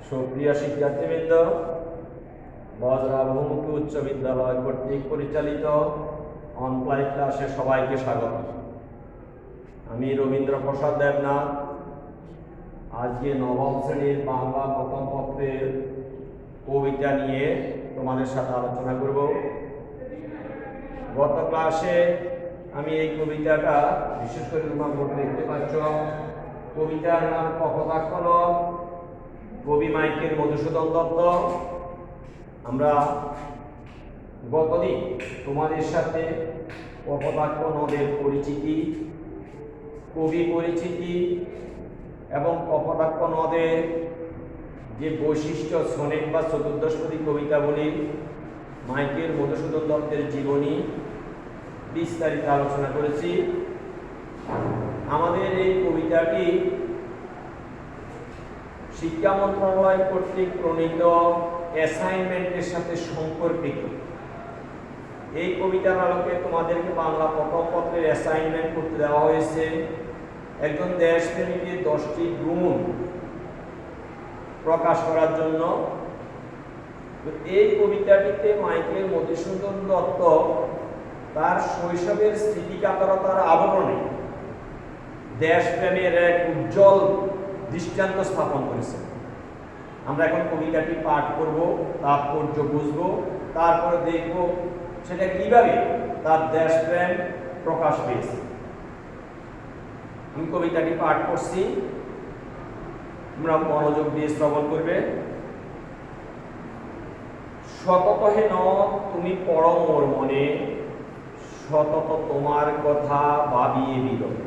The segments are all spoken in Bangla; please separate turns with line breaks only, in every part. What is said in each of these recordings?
সুপ্রিয় শিক্ষার্থীবৃন্দ, বজরা বহুমুখী উচ্চ বিদ্যালয় কর্তৃক পরিচালিত অনলাইন ক্লাসে সবাইকে স্বাগত। আমি রবীন্দ্র প্রসাদ দেবনাথ। আজকে নবম শ্রেণীর বাংলা প্রথম পত্রের কবিতা নিয়ে তোমাদের সাথে আলোচনা করব। গত ক্লাসে আমি এই কবিতাটা বিশেষ করে তোমরা বোর্ডে দেখতে পাচ্ছ। কবিতার নাম কপোতাক্ষ নদ, কবি মাইকেল মধুসূদন দত্ত। আমরা গতদিন তোমাদের সাথে কপোতাক্ষ নদের পরিচিতি, কবি পরিচিতি এবং কপোতাক্ষ নদের যে বৈশিষ্ট্য সনেট বা চতুর্দশপদী কবিতা বলি, মাইকেল মধুসূদন দত্তের জীবনী বিস্তারিত আলোচনা করেছি। আমাদের এই কবিতাটি শিক্ষা মন্ত্রণালয় কর্তৃক প্রণীত অ্যাসাইনমেন্টের সাথে সম্পর্কিত। এই কবিতার আলোকে তোমাদেরকে বাংলা প্রথম পত্রের অ্যাসাইনমেন্ট করতে দেওয়া হয়েছে। একজন দেশপ্রেমীকে 10টি গুণ প্রকাশ করার জন্য। এই কবিতাটিতে মাইকেল মধুসূদন দত্ত তার শৈশবের স্মৃতিকাতরতার আবরণে দেশপ্রেমের এক উজ্জ্বল দৃষ্টান্ত স্থাপন করেছেন। আমরা এখন কবিতাটি পাঠ করব, তাৎপর্য বুঝবো, তারপরে দেখব সেটা কিভাবে তার দেশপ্রেম প্রকাশ পেয়েছে। আমি কবিতাটি পাঠ করছি, তোমরা মনোযোগ দিয়ে শ্রবণ করবে। সতত হে নদ তুমি পড়ো মোর মনে, সতত তোমার কথা ভাবিয়ে বিরহে।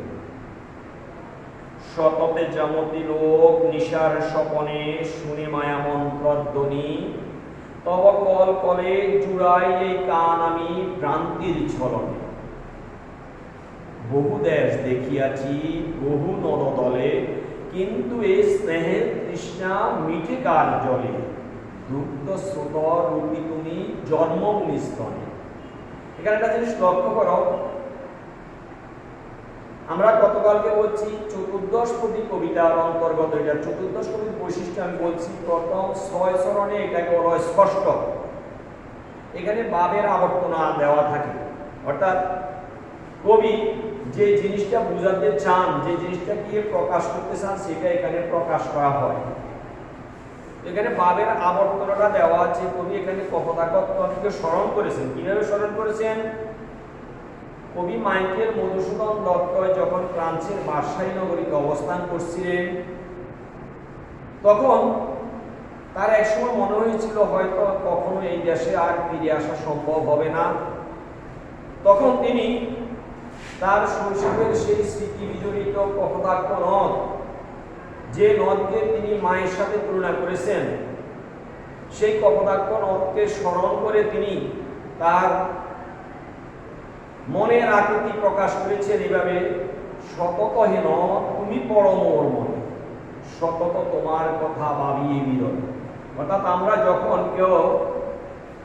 সততে জামতি লোক নিশার স্বপনে, শুনে মায়া মন্ত্রধ্বনি। তব কল কলে জুড়াই এই কান আমি ভ্রান্তির ছলনে। বহু দেশ দেখিয়াছি বহু নদতলে, কিন্তু এই স্নেহের তৃষ্ণা মিঠে কার জলে। দুগ্ধ স্রোত রূপী তুমি জন্মভূমি স্তনে। এখানে একটা জিনিস লক্ষ্য করো, আমরা গতকালকে বলছি চতুর্দশপদী কবিতার অন্তর্গত। এটা চতুর্দশপদীর বৈশিষ্ট্য আমি বলছি। প্রথম 6 চরণে এটাকে বলা হয় স্পষ্ট। এখানে বাবের আবর্তনা দেওয়া থাকে, অর্থাৎ কবি যে জিনিসটা বোঝাতে চান, যে জিনিসটাকে প্রকাশ করতে চান, সেটা এখানে প্রকাশ করা হয়। এখানে বাবের আবর্তনটা দেওয়া আছে। কবি এখানে কপোতাক্ষকে স্মরণ করেছেন। কিভাবে স্মরণ করেছেন? কবি মাইকেল মধুসূদন দত্ত যখন ফ্রান্সের বার্সাই নগরীতে অবস্থান করছিলেন, তখন তার একসময় মনে হয়েছিল হয়তো কখনো এই দেশে আর ফিরে আসা সম্ভব হবে না। তখন তিনি তার শৈশবের সেই স্মৃতি বিজড়িত কপোতাক্ষ নদ, যে নদকে তিনি মায়ের সাথে তুলনা করেছেন, সেই কপোতাক্ষ নদকে স্মরণ করে তিনি তার মনের আকুতি প্রকাশ করেছেন এভাবে, সতত হে নদ তুমি পড়ো মোর মনে, সতত তোমার কথা ভাবিয়ে বিরহে। অর্থাৎ আমরা যখন কেউ,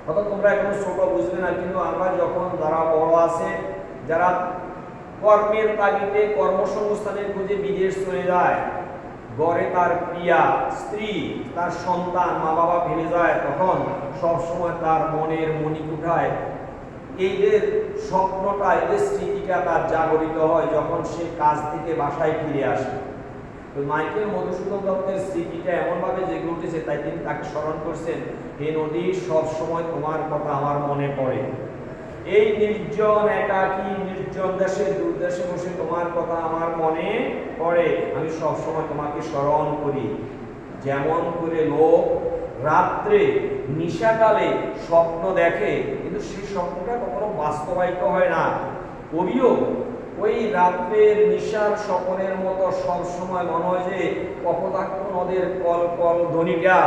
অর্থাৎ তোমরা এখন ছোট বুঝবে না, কিন্তু আমরা যখন যারা বড় আছে, যারা কর্মের তাগিদে কর্মসংস্থানের খুঁজে বিদেশ চলে যায়, ঘরে তার প্রিয়া স্ত্রী, তার সন্তান, মা বাবা ফেলে যায়, তখন সবসময় তার মনের মণিকুঠায় এইদের স্বপ্নটা, এদের স্মৃতিটা তার জাগরিত হয় যখন সে কাজ থেকে বাসায় ফিরে আসে। তো মাইকেল মধুসূদন দত্তের স্মৃতিটা এমনভাবে জেগে উঠেছে, তাই তিনি তাকে স্মরণ করছেন, হে নদী সব সময় তোমার কথা আমার মনে পড়ে। এই নির্জন একাকী নির্জন দেশে দূরদেশে বসে তোমার কথা আমার মনে পড়ে, আমি সব সময় তোমাকে স্মরণ করি। যেমন করে লোক রাত্রে নিশাকালে স্বপ্ন দেখে, কিন্তু সেই স্বপ্নটা কখনো বাস্তবায়িত হয় না। কবিও ওই রাত্রের নিশার স্বপ্নের মতো সব সময় মনে হয় যে কপোতাক্ষ নদের কল কল ধ্বনিটা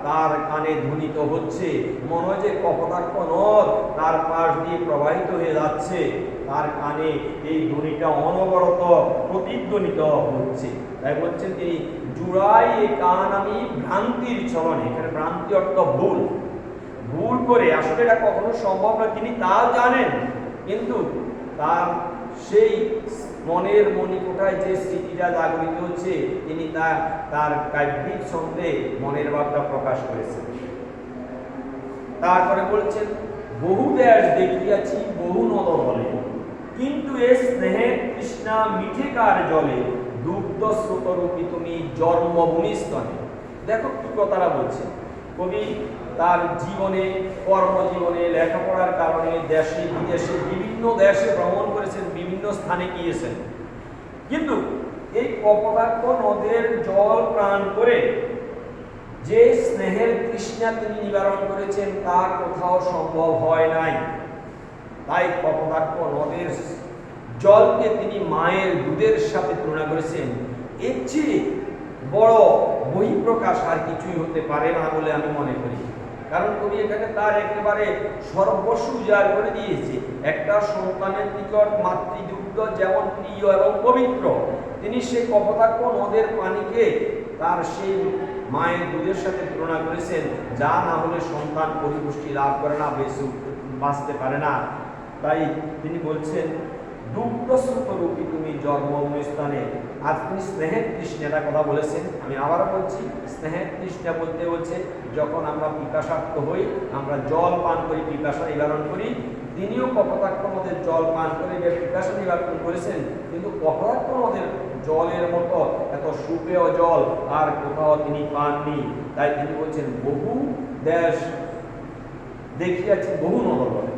তার কানে ধ্বনিত হচ্ছে। মনে হয় যে কপোতাক্ষ নদ তার পাশ দিয়ে প্রবাহিত হয়ে যাচ্ছে, তার কানে এই ধ্বনিটা অনবরত প্রতিধ্বনিত হচ্ছে। তাই বলছেন তিনি, জুড়াই এই কান আমি ভ্রান্তির ছলনে। এখানে ভ্রান্তি অর্থ ভুল, ভুল করে আসলে এটা কখনো সম্ভব না, তিনি তা জানেন, কিন্তু তার সেই মনের মণিকোঠায় যে স্মৃতিটা জাগরিত হচ্ছে, তিনি তার কাব্যিক ছন্দে মনের ভাবটা প্রকাশ করেছেন। তারপরে বলছেন, বহু দেশ দেখিয়াছি বহু নদ বলে, কিন্তু এ স্নেহের তৃষ্ণা মিঠে কার জলে, দুগ্ধ স্রোতরূপী তুমি জন্মভূমি স্তনে। দেখো কি কথাটা বলছে কবি। তার জীবনে, কর্মজীবনে, লেখাপড়ার কারণে দেশে বিদেশে বিভিন্ন দেশে ভ্রমণ করেছেন, বিভিন্ন স্থানে গিয়েছেন, কিন্তু এই কপোতাক্ষ নদের জল পান করে যে স্নেহের তৃষ্ণা তিনি নিবারণ করেছেন তা কোথাও সম্ভব হয় নাই। তাই কপোতাক্ষ নদের জলকে তিনি মায়ের দুধের সাথে তুলনা করেছেন। এর চেয়ে বড় বহিঃপ্রকাশ আর কিছুই হতে পারে না বলে আমি মনে করি। কারণ কবি এখানে তার একেবারে সর্বস্ব উজাড় করে দিয়েছে। একটা সন্তানের নিকট মাতৃদুগ্ধ যেমন প্রিয় এবং পবিত্র, তিনি সেই কপোতাক্ষ নদের পানিকে তার সেই মায়ের দুধের সাথে তুলনা করেছেন, যা না হলে সন্তান পরিপুষ্টি লাভ করে না, বেঁচে বাঁচতে পারে না। তাই তিনি বলছেন, দুগ্ধস্রোতরূপী তুমি জন্মভূমি স্থানে। আর তিনি স্নেহের তৃষ্ণার কথা বলেছেন। আমি আবার বলছি, স্নেহের তৃষ্ণা বলতে হচ্ছে যখন আমরা পিপাসার্থ হই, আমরা জল পান করি, পিপাসা নিবারণ করি। তিনিও কপোতাক্ষ নদের জল পান করে পিপাসা নিবারণ করেছেন, কিন্তু কপোতাক্ষ নদের জলের মতো এত সুপেয় জল আর কোথাও তিনি পাননি। তাই তিনি বলছেন, বহু দেশ দেখিয়াছি বহু নদ বলে।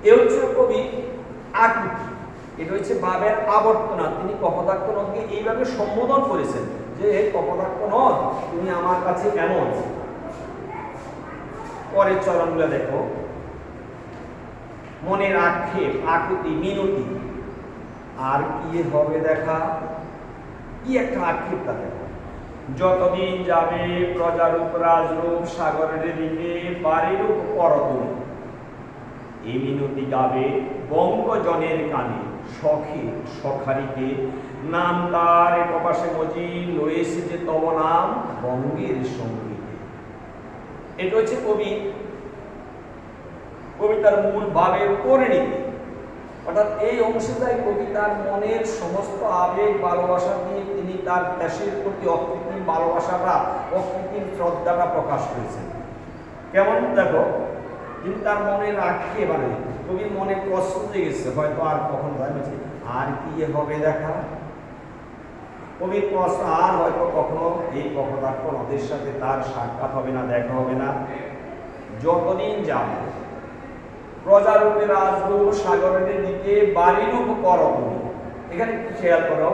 এ হচ্ছে কবি আকৃতি, এটা হচ্ছে ভাবের আবর্তনা। তিনি কপোতাক্ষ নদকে এইভাবে সম্বোধন করেছেন যে, কপোতাক্ষ নদ তুমি আমার কাছে এমন। পরের চরণগুলো দেখো, মনের আক্ষেপ, আকুতি, মিনতি, আর কি হবে দেখা, কি একটা আক্ষেপ তা দেখো। যতদিন যাবে প্রজারূপ রাজরূপ সাগরের দিকে বাড়িরূপ পরতুম, এই মিনতি গাবে বঙ্গজনের কানে, সখে সখারিকে নাম তার প্রকাশে মজি লয়েছে যে তব নাম বঙ্গের সঙ্গীতে। এটা হচ্ছে কবিতার মূল ভাবের পরিণতি। অর্থাৎ এই অংশে যায় কবি তার মনের সমস্ত আবেগ ভালোবাসা দিয়ে তিনি তার দেশের প্রতি অকৃত্রিম ভালোবাসাটা, অকৃত্রিম শ্রদ্ধাটা প্রকাশ করেছেন। কেমন দেখো, কিন্তু তার মনের আক্ষেপ, মানে কবির মনে কষ্ট জেগেছে, হয়তো আর কখন বলছে আর কি হবে দেখা। কবির কষ্ট আর হয়তো কখনো এই কপোতাক্ষ নদের সাথে তার সাক্ষাৎ হবে না, দেখা হবে না। যতদিন যাবে প্রজারূপে রাজরূপ সাগরের দিকে বাড়িরূপ করো তুমি। এখানে একটু খেয়াল করো,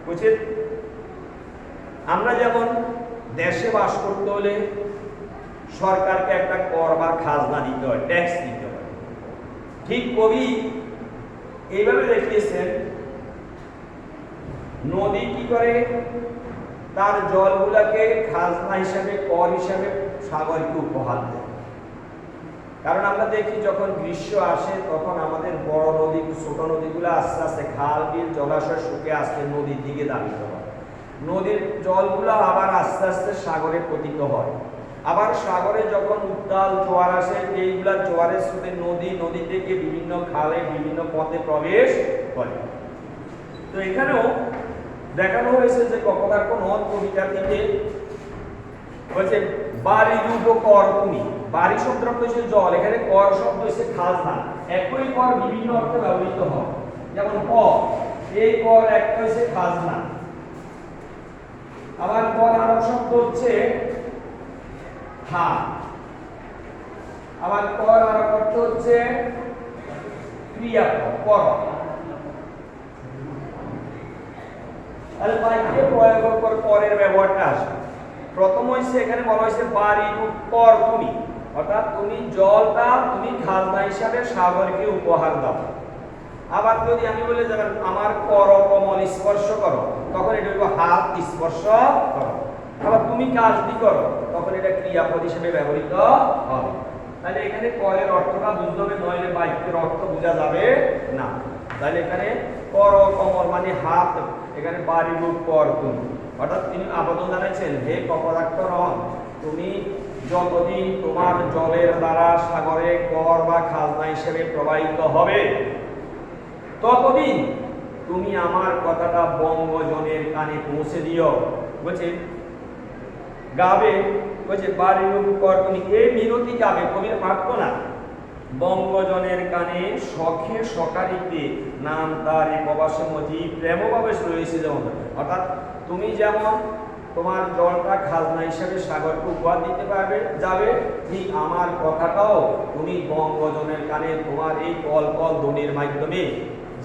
বলছে আমরা যেমন দেশে বাস করতে হলে সরকারকে একটা কর বা খাজনা দিতে হয়, ট্যাক্স দিতে হয়। ঠিক কবি এইভাবে দেখিয়েছেন, নদী কি করে তার জলগুলাকে খাজনা হিসাবে, কর হিসাবে সাগরকে উপহার দেয়। কারণ আমরা দেখি যখন গ্রীষ্ম আসে তখন আমাদের বড় নদী, ছোট নদীগুলো আস্তে আস্তে খাল বিল জলাশয় শুকে আসতে নদীর দিকে দাবিত হয়। নদীর জলগুলো আবার আস্তে আস্তে সাগরে পতিত হয়। আবার সাগরে যখন উত্তাল জোয়ার আসে, এইগুলা জোয়ারের স্রোতে নদী থেকে বিভিন্ন খালে বিভিন্ন পথে প্রবেশ করে। তো এখানেও দেখানো হয়েছে যে কপোতাক্ষ নদ কবিতা থেকে হচ্ছে বাড়িরূপ কর তুমি। বাড়ি শব্দ হচ্ছে জল, এখানে কর শব্দ হচ্ছে খাজনা। একই কর বিভিন্ন অর্থে ব্যবহৃত হয়। যেমন কর, এই কর একটা হচ্ছে খাজনা। আবার কর আরো শব্দ হচ্ছে হার। আবার কর আরো অর্থ হচ্ছে ক্রিয়াপদ, কর। তাহলে বাক্যে প্রয়োগের পর করের ব্যবহারটা আসবে। প্রথম হইছে এখানে বলা হয়েছে বাড়িরূপ কর তুমি, অর্থাৎ তুমি জলটা তুমি খাজনা হিসাবে সাগরকে উপহার দাও। আবার যদি আমি বলে যাবেন আমার কর কমল স্পর্শ করো, তখন এটা হইব হাত স্পর্শ করো। আবার তুমি কাজটি করো, তখন এটা ক্রিয়াপদ হিসেবে ব্যবহৃত হবে। তাহলে এখানে করের অর্থটা বুঝতে হবে, নইলে বাক্যের অর্থ বোঝা যাবে না। তাহলে এখানে কর কমল মানে হাত, এখানে বাড়িরূপ কর তুমি, অর্থাৎ তিনি আবেদন জানাচ্ছেন, হে কপোতাক্ষ নদ, তুমি যতদিন তোমার জলের দ্বারা সাগরে কর বা খাজনা হিসেবে প্রবাহিত হবে, ততদিন তুমি আমার কথাটা বঙ্গজনের কানে পৌঁছে দিও। বলছে গাবে, বলছে বাড়ির কর্মী এই মিনতি গাবে, কবির পারত না। বঙ্গজনের কানে শখে সকারিতে নাম তার এ প্রবাসে মজি প্রেমভাবে রয়েছে। যেমন অর্থাৎ তুমি যেমন তোমার জলটা খাজনা হিসাবে সাগরকে উপহার দিতে পারবে যাবে, ঠিক আমার কথাটাও তুমি বঙ্গজনের কানে তোমার এই কল ধ্বনির মাধ্যমে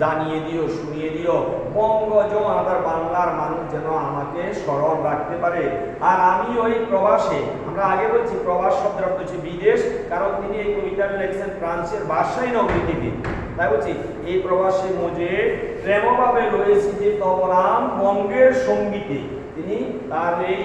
জানিয়ে দিও, শুনিয়ে দিও। বঙ্গজন আবার বাংলার মানুষ যেন আমাকে স্মরণ রাখতে পারে। আর আমি ওই প্রবাসে, আমরা আগে বলছি প্রবাস শব্দের অর্থ হচ্ছে বিদেশ, কারণ তিনি এই কবিতাটা লিখছেন ফ্রান্সের বার্সাই নগরী থেকে। তাই বলছি এই প্রবাসে মজে প্রেমভাবে রয়েছে যে তব নাম বঙ্গের সঙ্গীতে। তিনি তার এই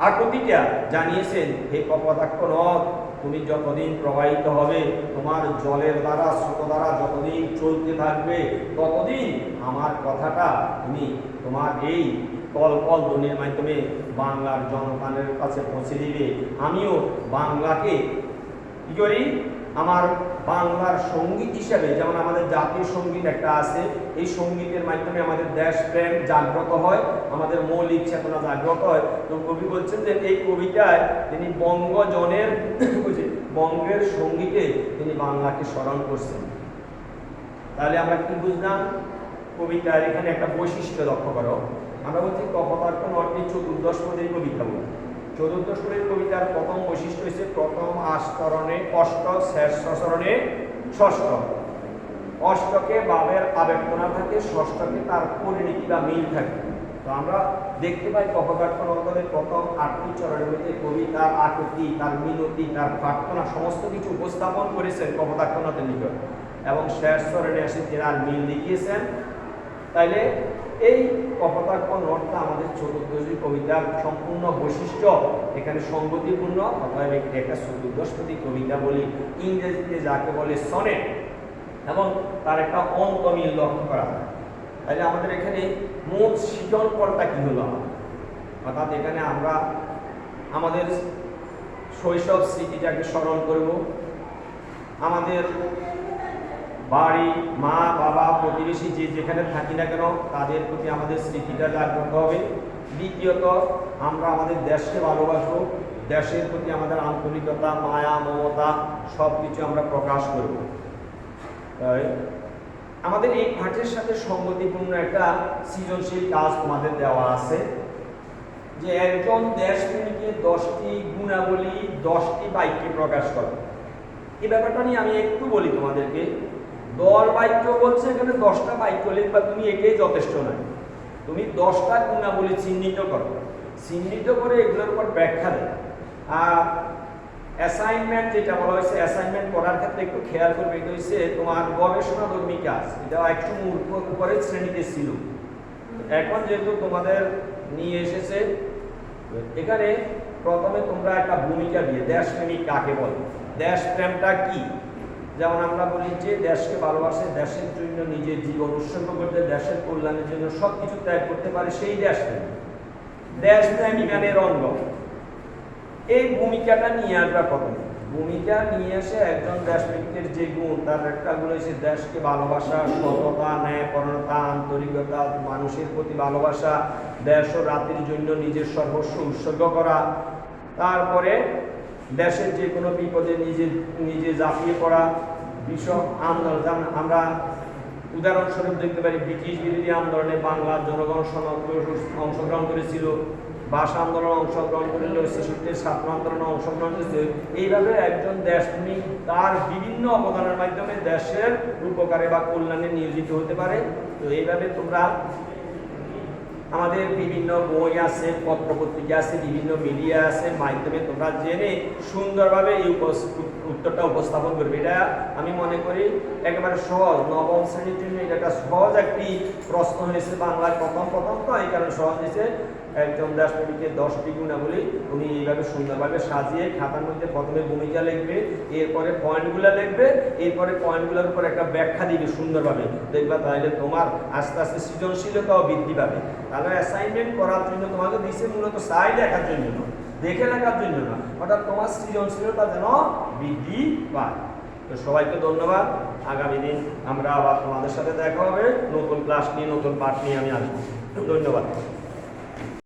আকুতিটা জানিয়েছেন, হে কপোতাক্ষ নদ, তুমি যতদিন প্রবাহিত হবে, তোমার জলের দ্বারা স্রোত দ্বারা যতদিন চলতে থাকবে, ততদিন আমার কথাটা তুমি তোমার এই কল ধ্বনির মাধ্যমে বাংলার জনগণের কাছে পৌঁছে দিবে। আমিও বাংলাকে কি করি, আমার বাংলার সঙ্গীত হিসাবে, যেমন আমাদের জাতীয় সঙ্গীত একটা আছে, এই সঙ্গীতের মাধ্যমে আমাদের দেশপ্রেম জাগ্রত হয়, আমাদের মৌলিক চেতনা জাগ্রত হয়। তো কবি বলছেন যে এই কবিতায় তিনি বঙ্গজনের বঙ্গের সঙ্গীতে তিনি বাংলাকে স্মরণ করছেন। তাহলে আমরা কি বুঝলাম কবিতার এখানে একটা বৈশিষ্ট্য লক্ষ্য করো। আমরা বলছি কপোতাক্ষ নদটি চতুর্দশ পদের কবিতা বলি। চতুর্দশ পদের কবিতার প্রথম বৈশিষ্ট্য হচ্ছে প্রথম আস্তরণে অষ্টক, শেষ সরণে ষষ্ঠক। অষ্টকে ভাবের আবেদনা থাকে, ষষ্ঠকে তার পরিণতি বা মিল থাকে। তো আমরা দেখতে পাই কপোতাক্ষ নদের প্রথম 8টি চরণের মধ্যে কবি তার আকুতি, তার মিনতি, তার প্রার্থনা সমস্ত কিছু উপস্থাপন করেছেন কপোতাক্ষ নদের নিকট, এবং শেষ চরণে এসে তিনার মিল দেখিয়েছেন। তাইলে এই কপোতাক্ষ নদটা আমাদের চতুর্দশী কবিতার সম্পূর্ণ বৈশিষ্ট্য, এখানে সংগতিপূর্ণ। অতএব একটা চতুর্দশপদী কবিতা বলি, ইংরেজিতে যাকে বলে সনেট, এবং তার একটা অন্তমিল লক্ষ্য করা হয়। তাহলে আমাদের এখানে মোট সৃজনফলটা কি হলো, অর্থাৎ এখানে আমরা আমাদের শৈশব স্মৃতিটাকে স্মরণ করব, আমাদের বাড়ি, মা বাবা, প্রতিবেশী যে যেখানে থাকি না কেন তাদের প্রতি আমাদের স্মৃতিটা জাগ্রত হবে। দ্বিতীয়ত, আমরা আমাদের দেশকে ভালোবাসবো, দেশের প্রতি আমাদের আন্তরিকতা, মায়া, মমতা সব কিছু আমরা প্রকাশ করব। তাই আমাদের এই পাঠের সাথে সঙ্গতিপূর্ণ একটা সৃজনশীল কাজ তোমাদের দেওয়া আছে, যে একজন দেশপ্রেমীকে 10টি গুণাবলী 10টি বাক্যে প্রকাশ করে। এই ব্যাপারটা নিয়ে আমি একটু বলি তোমাদেরকে। দল বাক্য বলছে এখানে 10টা বাক্য লিখবা, তুমি এটাই যথেষ্ট নয়। তুমি 10টা গুণাবলী চিহ্নিত করো, চিহ্নিত করে এগুলোর উপর ব্যাখ্যা দেয়। আর অ্যাসাইনমেন্ট যেটা বলা হয়েছে, অ্যাসাইনমেন্ট করার ক্ষেত্রে একটু খেয়াল করবে, এটা হচ্ছে তোমার গবেষণাধর্মী কাজ। এটা একটু উপরের শ্রেণীতে ছিল, এখন যেহেতু তোমাদের নিয়ে এসেছে, এখানে প্রথমে তোমরা একটা ভূমিকা দিয়ে দেশপ্রেমিক কাকে বলে, দেশপ্রেমটা কি। যেমন আমরা বলি যে দেশকে ভালোবাসে, দেশের জন্য নিজের জীবন উৎসর্গ করতে, দেশের কল্যাণের জন্য সবকিছু ত্যাগ করতে পারে, সেই দেশপ্রেম। দেশপ্রেম ইমানের অঙ্গ। এই ভূমিকাটা নিয়ে আসবা প্রথমে, ভূমিকা নিয়ে এসে একজন দেশপ্রেমিকের যে গুণ, তার একটা গুণ হচ্ছে দেশকে ভালোবাসা, সততা, ন্যায়পরণতা, আন্তরিকতা, মানুষের প্রতি ভালোবাসা, দেশ ও রাতের জন্য নিজের সর্বস্ব উৎসর্গ করা। তারপরে দেশের যে কোনো বিপদে নিজে ঝাঁপিয়ে পড়া, বিষম আন্দোলন। যেমন আমরা উদাহরণস্বরূপ দেখতে পারি ব্রিটিশ বিরোধী আন্দোলনে বাংলার জনগণ অংশগ্রহণ করেছিল, ভাষা আন্দোলনে অংশগ্রহণ করেছিল, শিশুদের ছাত্র আন্দোলনে অংশগ্রহণ করেছিল। এইভাবে একজন দেশপ্রেমিক তার বিভিন্ন অবদানের মাধ্যমে দেশের উপকারে বা কল্যাণে নিয়োজিত হতে পারে। তো এইভাবে তোমরা আমাদের বিভিন্ন বই আছে, পত্রপত্রিকা আছে, বিভিন্ন মিডিয়া আছে, মাধ্যমে তোমরা জেনে সুন্দরভাবে এই উত্তরটা উপস্থাপন করবে। এটা আমি মনে করি একেবারে সহজ, নবম শ্রেণীর জন্য এটা একটা সহজ একটি প্রশ্ন হয়েছে বাংলায় প্রথম তো এই কারণে সহজ হয়েছে। একজন দেশপ্রেমিকের 10টি গুণাবলী তুমি এইভাবে সুন্দরভাবে সাজিয়ে খাতার মধ্যে প্রথমে ভূমিকা লিখবে, এরপরে পয়েন্টগুলো লিখবে, এরপরে পয়েন্টগুলোর উপর একটা ব্যাখ্যা দিবে সুন্দরভাবে, দেখবা তাহলে তোমার আস্তে আস্তে সৃজনশীলতাও বৃদ্ধি পাবে। তাহলে অ্যাসাইনমেন্ট করার জন্য তোমাকে দিচ্ছে মূলত চাই লেখার জন্য না, দেখে লেখার জন্য না, অর্থাৎ তোমার সৃজনশীলতা যেন বৃদ্ধি পায়। তো সবাইকে ধন্যবাদ। আগামী দিন আমরা আবার তোমাদের সাথে দেখা হবে, নতুন ক্লাস নিয়ে নতুন পাঠ নিয়ে আমি আসবো। ধন্যবাদ।